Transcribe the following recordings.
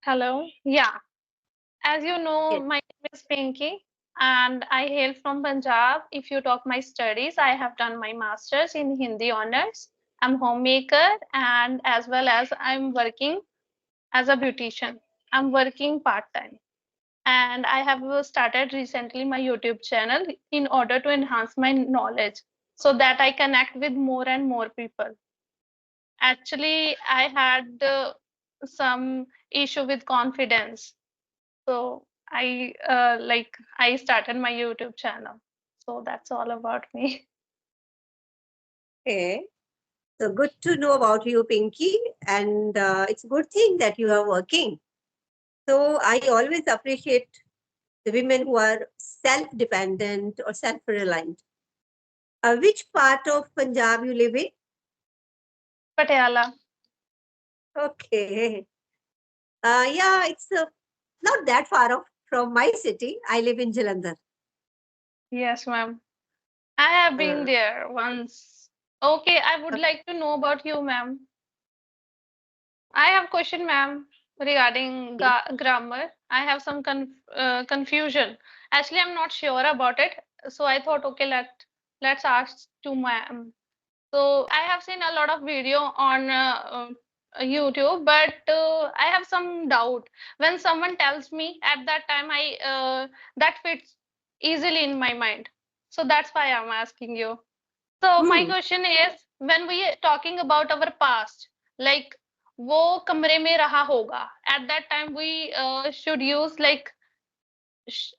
Hello. Yeah. As you know, Yes. my name is Pinky and I hail from Punjab. If you talk my studies, I have done my master's in Hindi honors. I'm homemaker and as well as I'm working as a beautician. I'm working part-time and I have started recently my YouTube channel in order to enhance my knowledge so that I connect with more and more people. Actually, I had some issue with confidence. So I started my YouTube channel. So that's all about me. Okay. So good to know about you, Pinky. And it's a good thing that you are working. So I always appreciate the women who are self-dependent or self-reliant. Which part of Punjab you live in? Patiala. Okay. Yeah, it's not that far off from my city. I live in Jalandhar. Yes, ma'am. I have been Uh, there once. Okay, I would like to know about you, ma'am. I have question, ma'am, regarding okay. grammar. I have some confusion. Actually, I'm not sure about it. So I thought, okay, let's ask to ma'am. So I have seen a lot of video on YouTube, but I have some doubt. When someone tells me at that time, I that fits easily in my mind. So that's why I'm asking you. So my Hmm. question is, when we are talking about our past, like वो कमरे में रहा होगा. At that time, we should use like sh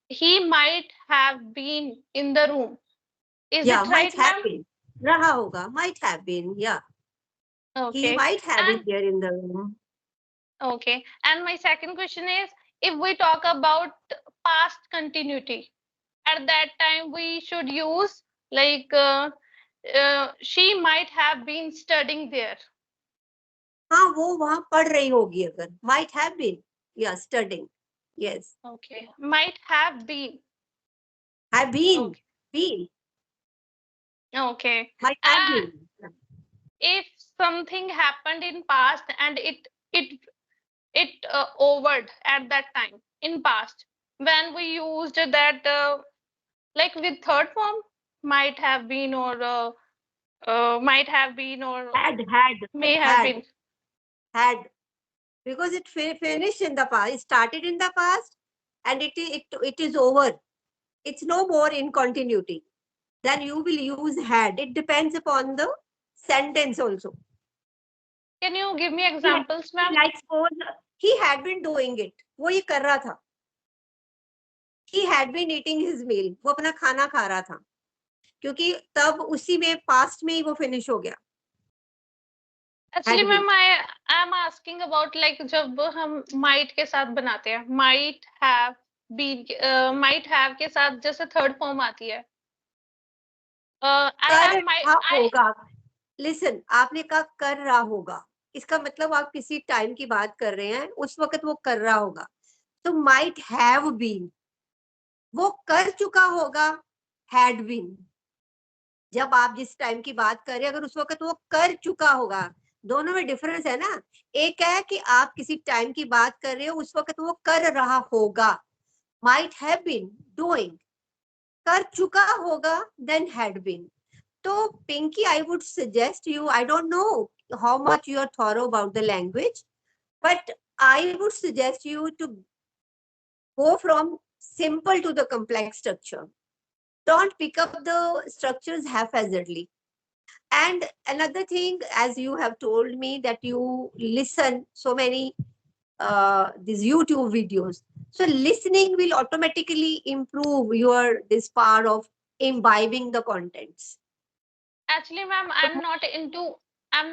he might have been in the room. Is Yeah, it might right, have ma'am? been. Raha hoga, might have been. Yeah. He Okay. might have been And there in the room. okay. And my second question is, if we talk about past continuity, at that time we should use like she might have been studying there. हाँ वो वहां पढ़ रही होगी अगर might have been, yeah, studying, yes, Okay. Might have been. have been, Okay. been, Okay. might have Uh, been. if something happened in past and it overed at that time in past when we used that like with third form might have been or might have been or had had may have had been. had because it finished in the past, it started in the past, and it is over, it's no more in continuity, then you will use had. It depends upon the sentence also. Can you give me he, examples, ma'am? like suppose he had been doing it, वो ये कर रहा था, he had been eating his meal, वो अपना खाना खा रहा था, क्योंकि तब उसी में पास्ट में ही वो फिनिश हो गया, actually had been. Ma'am I am asking about like जब हम माइट के साथ बनाते हैं might have been might have के साथ जैसे थर्ड फॉर्म आती है आई कर हैव माई रहा आई होगा, लिसन, आपने कहा कर रहा होगा, इसका मतलब आप किसी टाइम की बात कर रहे हैं, उस वक्त वो कर रहा होगा, तो माइट हैव बीन, वो कर चुका होगा, हैड बीन। जब आप जिस टाइम की बात कर रहे हैं, अगर उस वक्त वो कर चुका होगा, दोनों में डिफरेंस है ना। एक है कि आप किसी टाइम की बात कर रहे हो, उस वक्त वो कर रहा होगा, माइट हैव बीन डूइंग, कर चुका होगा, देन हैड बीन। तो Pinky, I would suggest you, I don't know how much you are thorough about the language, but I would suggest you to go from simple to the complex structure. Don't pick up the structures haphazardly. And another thing, as you have told me that you listen so many these YouTube videos, so listening will automatically improve your this part of imbibing the contents. actually ma'am I'm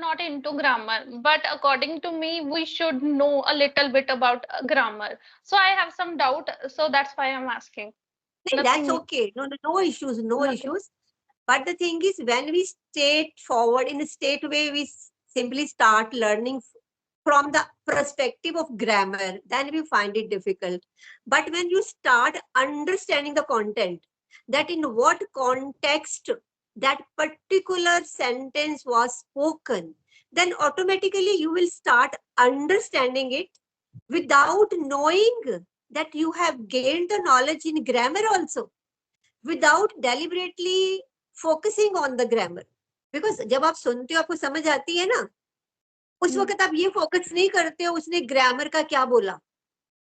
not into grammar but according to me we should know a little bit about grammar so I have some doubt so that's why I'm asking That's nothing okay. No, no, no issues, no nothing. issues. But the thing is, when we state forward in a state way, we simply start learning from the perspective of grammar, then we find it difficult. But when you start understanding the content, that in what context that particular sentence was spoken, then automatically you will start understanding it without knowing that you have gained the knowledge in grammar also, without deliberately focusing on the grammar. Because जब आप सुनते हो आपको समझ आती है ना, उस Hmm. वक्त आप ये फोकस नहीं करते हो उसने ग्रामर का क्या बोला.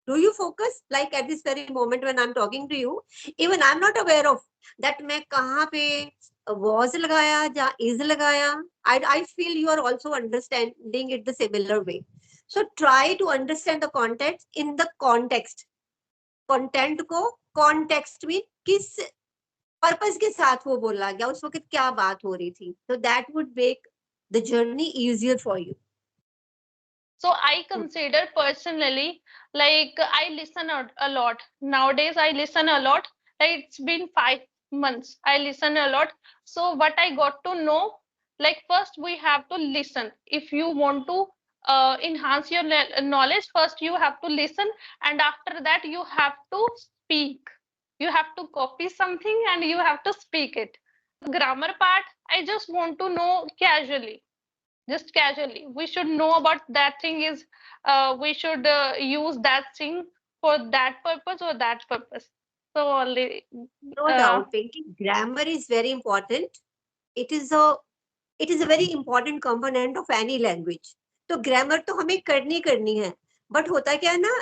Do you focus like at this very moment when I'm talking to you? Even I'm not aware of that मैं कहाँ पे was लगाया या is लगाया. I feel you are also understanding it the similar way. So try to understand the context in the context. Content को context में किस purpose के साथ वो बोला गया, उस वक्त क्या बात हो रही थी. So that would make the journey easier for you. So I consider personally, like I listen a lot. Nowadays, I listen a lot. Like it's been 5 months. I listen a lot. So what I got to know, like first we have to listen. If you want to enhance your knowledge, first you have to listen, and after that you have to speak. You have to copy something and you have to speak it. Grammar part, I just want to know casually, just casually we should know about that thing is we should use that thing for that purpose or that purpose. So only No uh, doubt, Pinky. Grammar is very important. It is a very important component of any language. तो grammar तो हमें करनी है. But होता क्या है ना,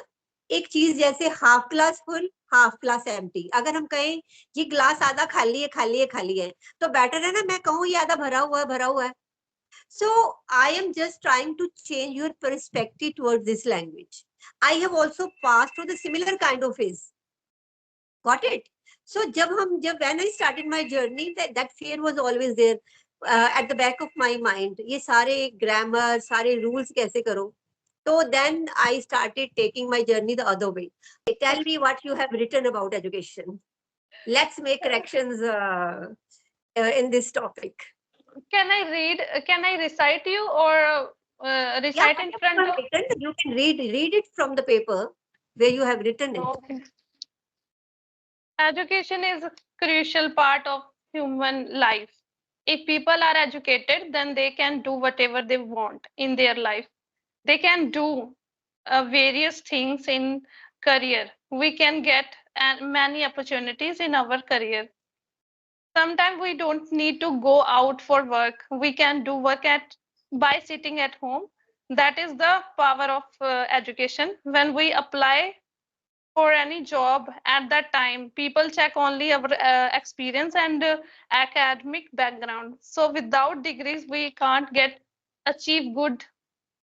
एक चीज जैसे half glass full half glass empty. अगर हम कहें ये ग्लास आधा खाली है खाली है खाली है, तो बेटर है ना मैं कहूँ ये आधा भरा हुआ है भरा हुआ है. So I am just trying to change your perspective towards this language. I have also passed through the similar kind of phase. Got it? So जब when I started my journey, that fear was always there at the back of my mind. ये सारे grammar, सारे rules कैसे करो? So then I started taking my journey the other way. Tell me what you have written about education. Let's make corrections in this topic. can I read, can I recite you or Yeah, recite in whatever you front have of? written, you can read it from the paper where you have written it. Okay. Education is a crucial part of human life. If people are educated, then they can do whatever they want in their life. They can do various things in career. We can get many opportunities in our career. Sometimes we don't need to go out for work. We can do work at by sitting at home. That is the power of education. When we apply for any job at that time, people check only our experience and academic background. So without degrees we can't get achieve good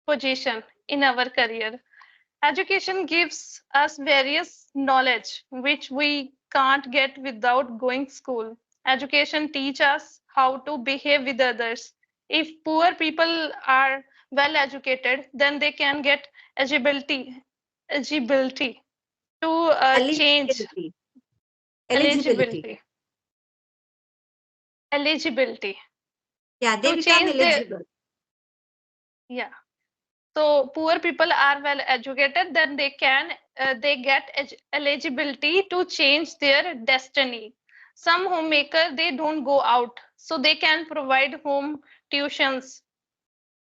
position in our career. Education gives us various knowledge which we can't get without going school. Education teach us how to behave with others. If poor people are well educated, then they can get eligibility to change Eligibility. Eligibility. eligibility eligibility Yeah, they to become change their, eligible. yeah. So poor people are well educated, then they get eligibility to change their destiny. Some homemaker they don't go out, so they can provide tuitions.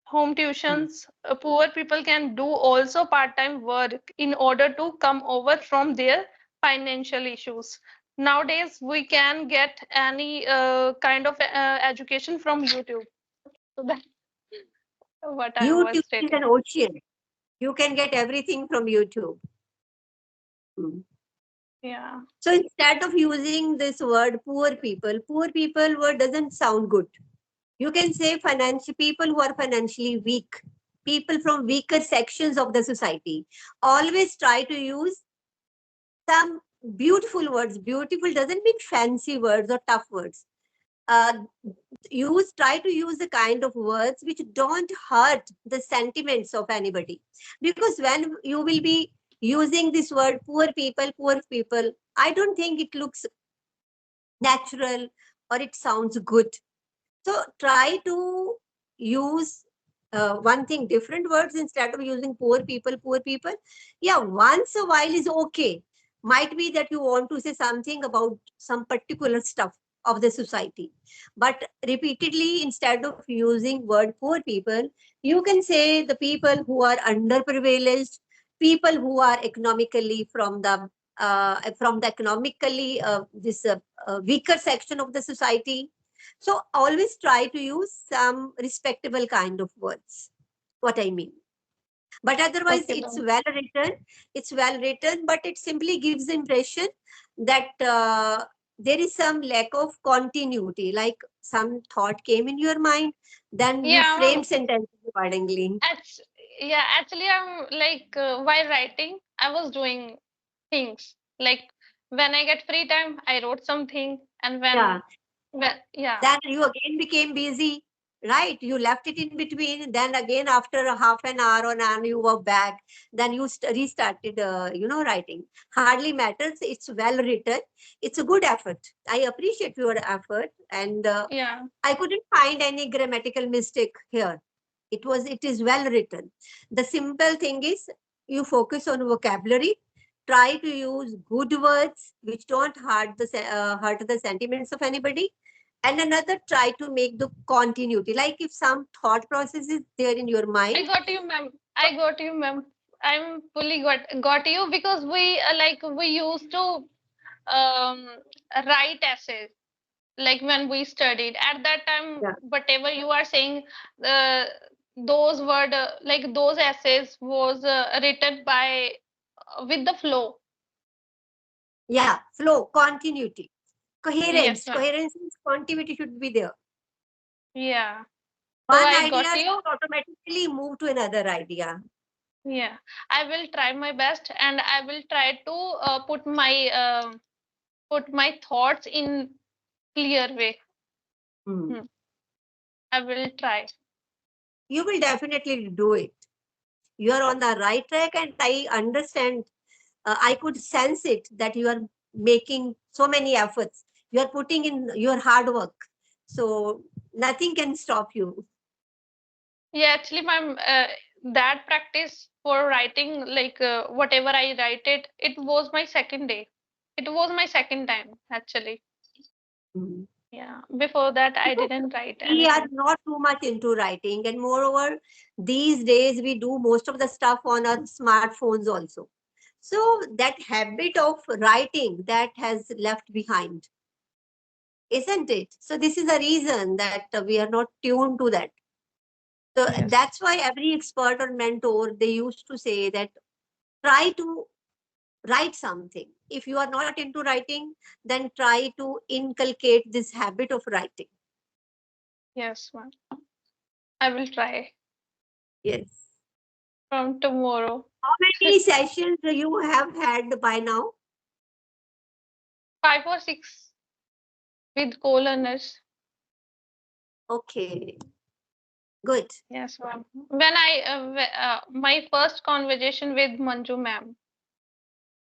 Home Hmm. tuitions. Poor people can do also part-time work in order to come over from their financial issues. Nowadays, we can get any kind of education from YouTube. So that's what I was YouTube is an stating. ocean. You can get everything from YouTube. Hmm. Yeah. So instead of using this word poor people word doesn't sound good. You can say financial people who are financially weak, people from weaker sections of the society. Always try to use some beautiful words. Beautiful doesn't mean fancy words or tough words. Uh, try to use the kind of words which don't hurt the sentiments of anybody. Because when you will be using this word poor people, I don't think it looks natural or it sounds good. So try to use one thing, different words instead of using poor people, poor people. Yeah, once a while is okay. Might be that you want to say something about some particular stuff of the society. But repeatedly, instead of using word poor people, you can say the people who are underprivileged, people who are economically from the economically this weaker section of the society. So always try to use some respectable kind of words. What I mean. But otherwise, Okay, ma'am. it's well written, but it simply gives the impression that there is some lack of continuity, like some thought came in your mind, then you Yeah, frame ma'am. sentences accordingly. Act- yeah, actually, I'm like while writing, I was doing things like when I get free time, I wrote something, and Yeah, when yeah, then you again became busy, right? You left it in between, then again after a half an hour or an hour you were back, then you restarted writing. Hardly matters, it's well written, it's a good effort. I appreciate your effort, and yeah, I couldn't find any grammatical mistake here. It is well written. The simple thing is, you focus on vocabulary, try to use good words which don't hurt the sentiments of anybody, and another, try to make the continuity. Like if some thought process is there in your I mind. got you, ma'am. I got you, ma'am. I'm fully got you because we like we used to um write essays like when we studied at that time. Yeah, Whatever you are saying, uh, those word like those essays was written by with the flow. yeah, flow, continuity, Yes, ma'am. coherence means continuity should be there. Yeah. So One I idea got you. should automatically move to another idea. Yeah. I will try my best, and I will try to put my thoughts in clear way. Hmm. Hmm. I will try. You will definitely do it. You are on the right track, and I understand. I could sense it that you are making so many efforts. You are putting in your hard work. So nothing can stop you. Yeah, actually, my that practice for writing, like whatever I write it was my second day. It was my second time actually. Mhm. Yeah, before that I Because didn't write we are anything. not too much into writing, and moreover, these days we do most of the stuff on our smartphones also. So that habit of writing that has left behind, isn't it? So this is a reason that we are not tuned to that. So Yes, that's why every expert or mentor, they used to say that try to write something. If you are not into writing, then try to inculcate this habit of writing. yes, ma'am. I will try Yes. from tomorrow. How many sessions do you have had by now? 5 or 6 with co-learners. Okay, good. Yes, ma'am. When my first conversation with Manju ma'am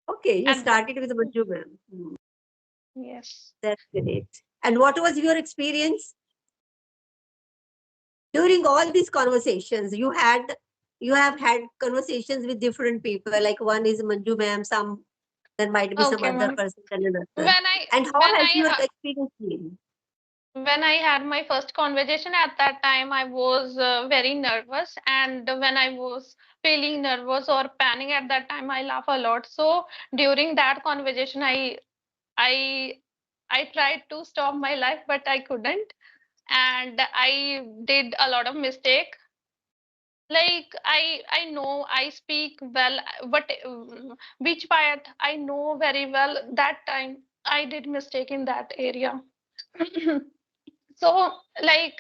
Okay, you at the, started with Manju ma'am. yes. That's great. And what was your experience during all these conversations? You have had conversations with different people. Like one is Manju ma'am, some there might be some Okay, other ma'am. person and another. When I And how when has I your ha- experience been? when I had my first conversation at that time, I was very nervous, and when I was feeling nervous or panic at that time, I laugh a lot. So during that conversation, I I tried to stop my life, but I couldn't, and I did a lot of mistake. Like I know I speak well, but which part I know very well. That time I did mistake in that area. So like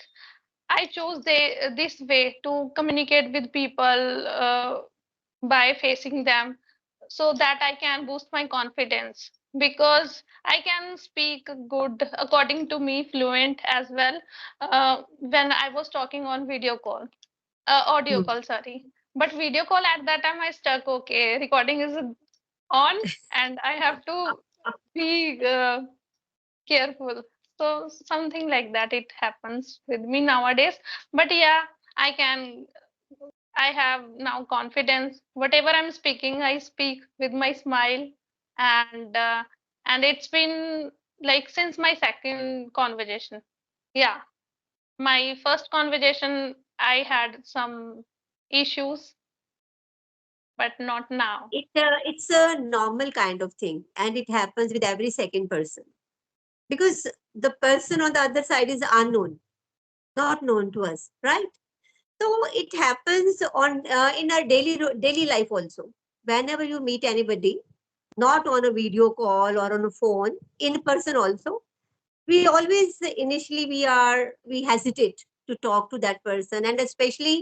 I chose this way to communicate with people by facing them so that I can boost my confidence because I can speak good according to me fluent as well when I was talking on video call audio Hmm. call, sorry. But video call at that time I stuck. Okay, recording is on and I have to be careful. So something like that it happens with me nowadays. But yeah, I can. I have now confidence. Whatever I'm speaking, I speak with my smile, and uh, and it's been like since my second conversation. Yeah, my first conversation I had some issues but not now. It's a normal kind of thing, and it happens with every second person, because the person on the other side is unknown, not known to us, right? So it happens on in our daily life also. Whenever you meet anybody, not on a video call or on a phone, in person also, we always initially we hesitate to talk to that person, and especially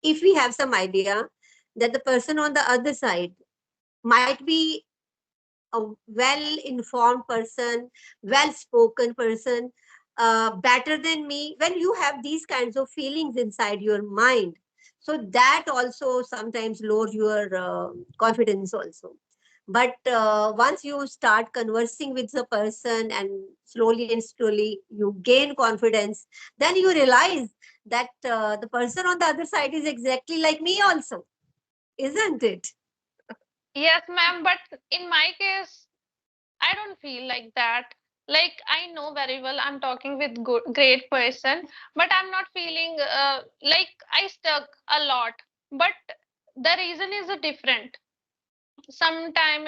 if we have some idea that the person on the other side might be a well informed person, well spoken person, better than me. When you have these kinds of feelings inside your mind, so that also sometimes lowers your confidence also. But once you start conversing with the person, and slowly and slowly you gain confidence, then you realize that the person on the other side is exactly like me also, isn't it? Yes, ma'am, but in my case, I don't feel like that. Like I know very well I'm talking with good, great person, but I'm not feeling like I stuck a lot. But the reason is a different. Sometime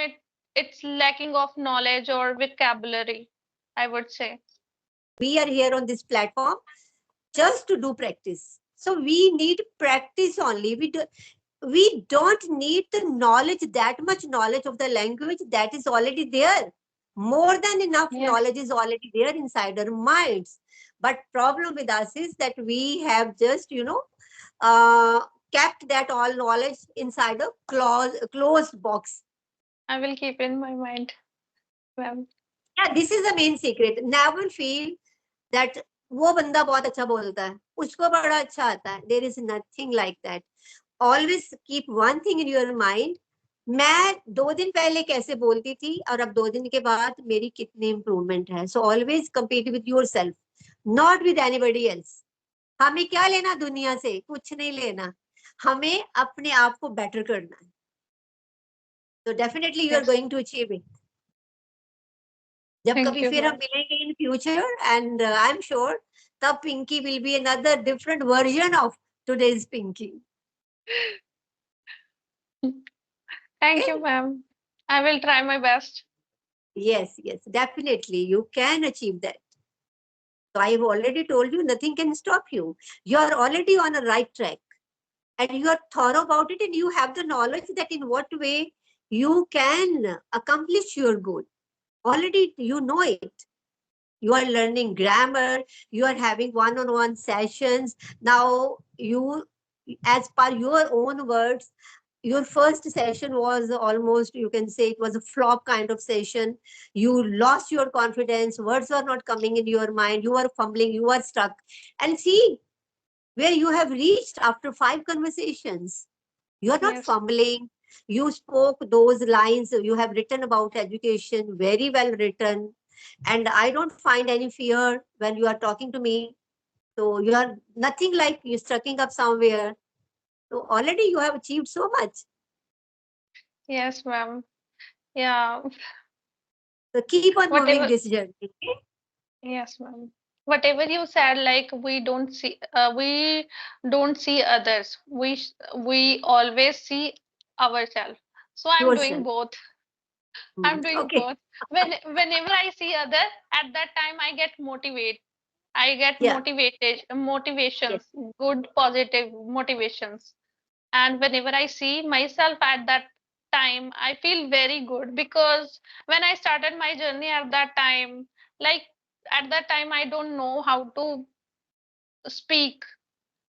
it's lacking of knowledge or vocabulary, I would say. We are here on this platform just to do practice. So we need practice only. We don't need the knowledge, that much knowledge of the language that is already there. More than enough Yes, knowledge is already there inside our minds. But problem with us is that we have just, uh, kept that all knowledge inside a closed box. I will keep in my mind, ma'am. Yeah, this is the main secret. Never feel that वो बंदा बहुत अच्छा बोलता है, उसको बड़ा अच्छा आता है. There is nothing like that. Always keep one thing in your mind. मैं 2 दिन पहले कैसे बोलती थी और अब 2 दिन के बाद मेरी कितनी इम्प्रूवमेंट है. So always compete with yourself, not with anybody else. हमें क्या लेना दुनिया से, कुछ नहीं लेना. हमें अपने आप को बेटर करना है. तो definitely you are Yes, going to achieve it. जब thank कभी you, फिर हम ma'am. मिलेंगे in future, and I am sure तब Pinky will be another different version of today's Pinky. Thank you, ma'am. I will try my best. Yes, yes, definitely you can achieve that. So I've already told you nothing can stop you. You are already on a right track, and you are thorough about it, and you have the knowledge that in what way you can accomplish your goal. Already you know it. You are learning grammar, you are having one-on-one sessions. Now you, as per your own words, your first session was almost, you can say, it was a flop kind of session. You lost your confidence, words were not coming in your mind, you were fumbling, you were stuck. And see where you have reached after 5 conversations. You are not Yes, fumbling. You spoke those lines you have written about education, very well written. And I don't find any fear when you are talking to me. So you are nothing like you're stucking up somewhere. So already you have achieved so much. yes, ma'am. Yeah, So keep on moving whatever. this journey. Okay? Yes, ma'am. Whatever you said, like we don't see others. We always see ourselves. So I'm doing Yourself. both. I'm doing Okay. both. Whenever I see other, at that time I get motivated. I get Yeah. Yes. motivations, good positive motivations. And whenever I see myself at that time, I feel very good because when I started my journey at that time, like at that time I don't know how to speak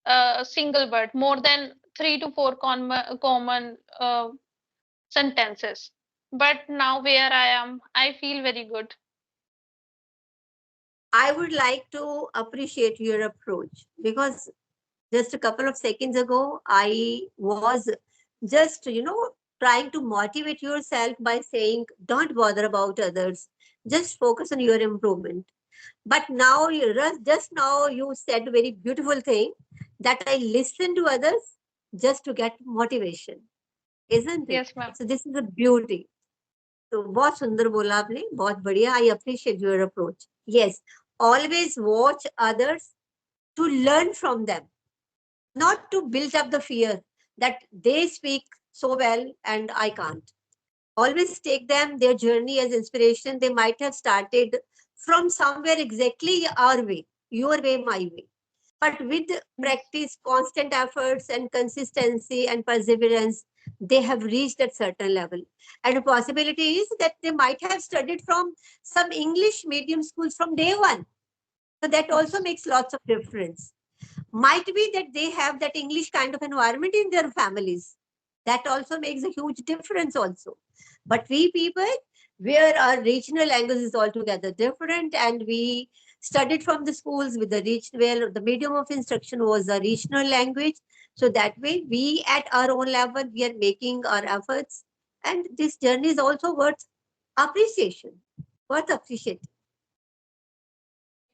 a single word more than three to four common sentences. But now where I am, I feel very good. I would like to appreciate your approach, because just a couple of seconds ago, I was just, trying to motivate yourself by saying, don't bother about others, just focus on your improvement. But now, just now, you said a very beautiful thing, that I listen to others just to get motivation, isn't it? Yes, ma'am. So, this is a beauty. तो बहुत सुंदर बोला आपने, बहुत बढ़िया. I appreciate your approach. Yes, always watch others to learn from them, not to build up the fear that they speak so well and I can't. Always take them, their journey as inspiration. They might have started from somewhere exactly our way, your way, my way. But with Yes. practice, constant efforts, and consistency and perseverance, they have reached that certain level. And a possibility is that they might have studied from some English medium schools from day one. So that also Yes. makes lots of difference. Might be that they have that English kind of environment in their families. That also makes a huge difference also. But we people, where our regional language is altogether different, and we studied from the schools with the region where the medium of instruction was a regional language. So that way we at our own level, we are making our efforts. And this journey is also worth appreciation, worth appreciating.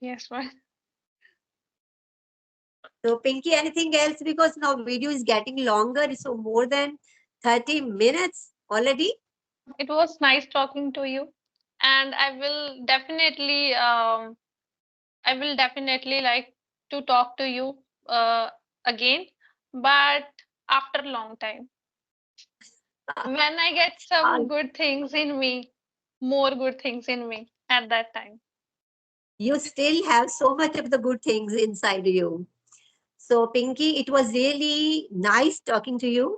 Yes. Well, So, Pinky, anything else? Because now video is getting longer, so more than 30 minutes already. it was nice talking to you, and I will definitely like to talk to you again, but after a long time. When I get Uh, some good things in me, more good things in me at that time. you still have so much of the good things inside you. So, Pinky, it was really nice talking to you.